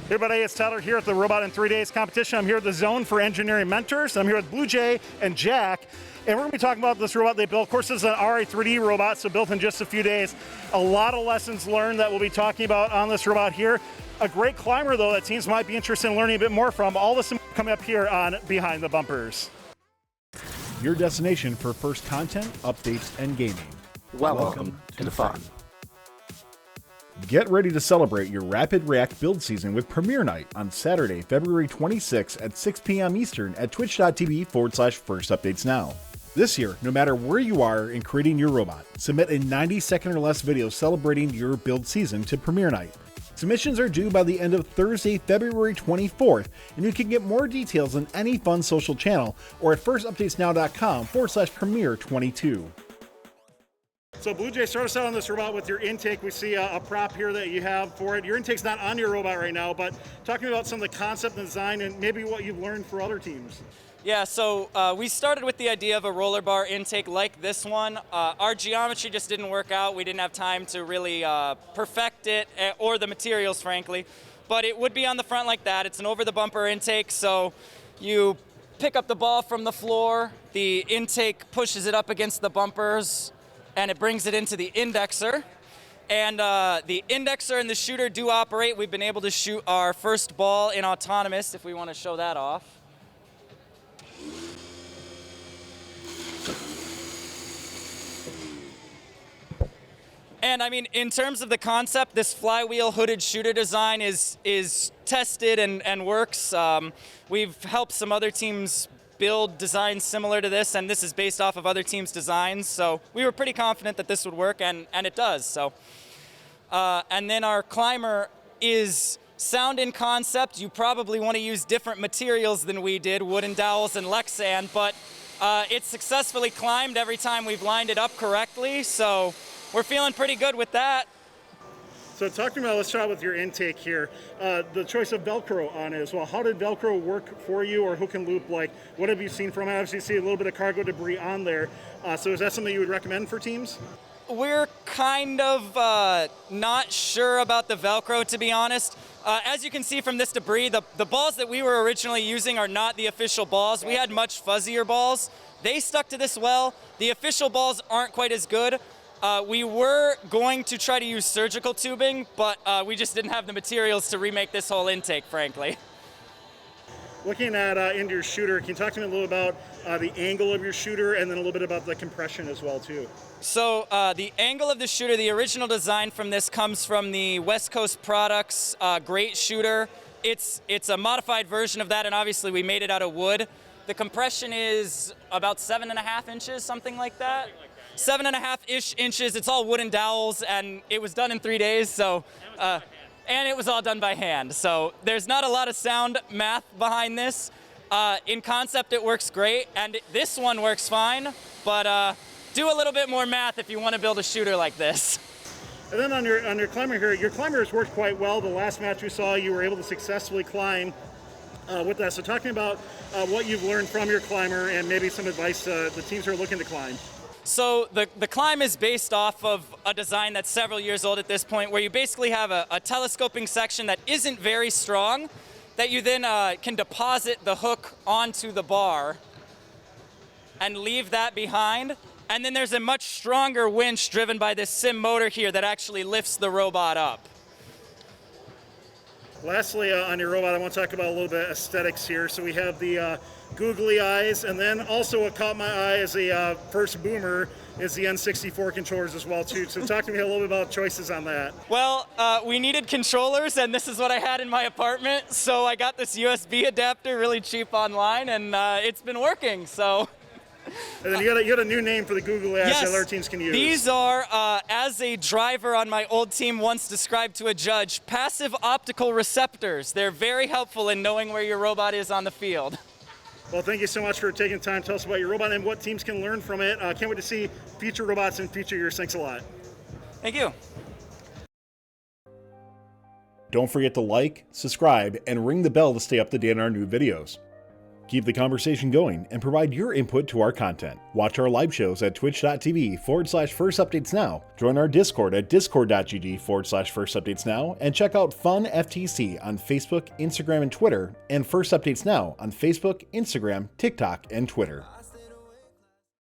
Hey everybody, it's Tyler here at the Robot in 3 Days competition. I'm here at the Zone for Engineering Mentors. I'm here with Blue Jay and Jack, and we're going to be talking about this robot they built. Of course, this is an Ri3D robot, so built in just a few days. A lot of lessons learned that we'll be talking about on this robot here. A great climber, though, that teams might be interested in learning a bit more from. All this coming up here on Behind the Bumpers. Your destination for first content, updates, and gaming. Welcome to the fun. Get ready to celebrate your Rapid React build season with Premiere Night on Saturday, February 26th at 6 p.m. Eastern at twitch.tv/firstupdatesnow. This year, no matter where you are in creating your robot, submit a 90-second or less video celebrating your build season to Premiere Night. Submissions are due by the end of Thursday, February 24th, and you can get more details on any fun social channel or at firstupdatesnow.com/premiere22. So Blue Jay, start us out on this robot with your intake. We see a prop here that you have for it. Your intake's not on your robot right now, but talking about some of the concept and design and maybe what you've learned for other teams. Yeah, so we started with the idea of a roller bar intake like this one. Our geometry just didn't work out. We didn't have time to really perfect it, or the materials, frankly. But it would be on the front like that. It's an over-the-bumper intake, so you pick up the ball from the floor, the intake pushes it up against the bumpers, and it brings it into the indexer. And the indexer and the shooter do operate. We've been able to shoot our first ball in autonomous, if we want to show that off. And I mean, in terms of the concept, this flywheel hooded shooter design is tested and works. We've helped some other teams build designs similar to this, and this is based off of other teams' designs. So we were pretty confident that this would work, and it does. So, and then our climber is sound in concept. You probably want to use different materials than we did, wooden dowels and Lexan, but it's successfully climbed every time we've lined it up correctly. So we're feeling pretty good with that. So talking about, let's start with your intake here. The choice of Velcro on it as well. How did Velcro work for you, or hook and loop? Like, what have you seen from it? Obviously, you see a little bit of cargo debris on there. So is that something you would recommend for teams? We're kind of not sure about the Velcro, to be honest. As you can see from this debris, the balls that we were originally using are not the official balls. We had much fuzzier balls. They stuck to this well. The official balls aren't quite as good. We were going to try to use surgical tubing, but we just didn't have the materials to remake this whole intake, frankly. Looking at into your shooter, can you talk to me a little about the angle of your shooter, and then a little bit about the compression as well, too? So the angle of the shooter, the original design from this comes from the West Coast Products Great Shooter. It's a modified version of that, and obviously we made it out of wood. The compression is about 7.5 inches, something like that. 7.5-ish inches. It's all wooden dowels, and it was done in 3 days. So, and it was all done by hand. So there's not a lot of sound math behind this. In concept, it works great, and this one works fine. But do a little bit more math if you want to build a shooter like this. And then on your climber here, your climber has worked quite well. The last match we saw, you were able to successfully climb with that. So talking about what you've learned from your climber and maybe some advice to the teams who are looking to climb. So the climb is based off of a design that's several years old at this point, where you basically have a telescoping section that isn't very strong, that you then can deposit the hook onto the bar and leave that behind. And then there's a much stronger winch driven by this sim motor here that actually lifts the robot up. Lastly, on your robot, I want to talk about a little bit of aesthetics here. So we have the googly eyes, and then also what caught my eye as a first boomer is the N64 controllers as well, too. So talk to me a little bit about choices on that. Well, we needed controllers, and this is what I had in my apartment. So I got this USB adapter really cheap online, and it's been working, so. And then you got a new name for the googly eyes that other teams can use. These are, as a driver on my old team once described to a judge, passive optical receptors. They're very helpful in knowing where your robot is on the field. Well, thank you so much for taking time to tell us about your robot and what teams can learn from it. Can't wait to see future robots in future years. Thanks a lot. Thank you. Don't forget to like, subscribe, and ring the bell to stay up to date on our new videos. Keep the conversation going and provide your input to our content. Watch our live shows at twitch.tv/firstupdatesnow. Join our Discord at discord.gg/firstupdatesnow and check out Fun FTC on Facebook, Instagram, and Twitter, and First Updates Now on Facebook, Instagram, TikTok, and Twitter.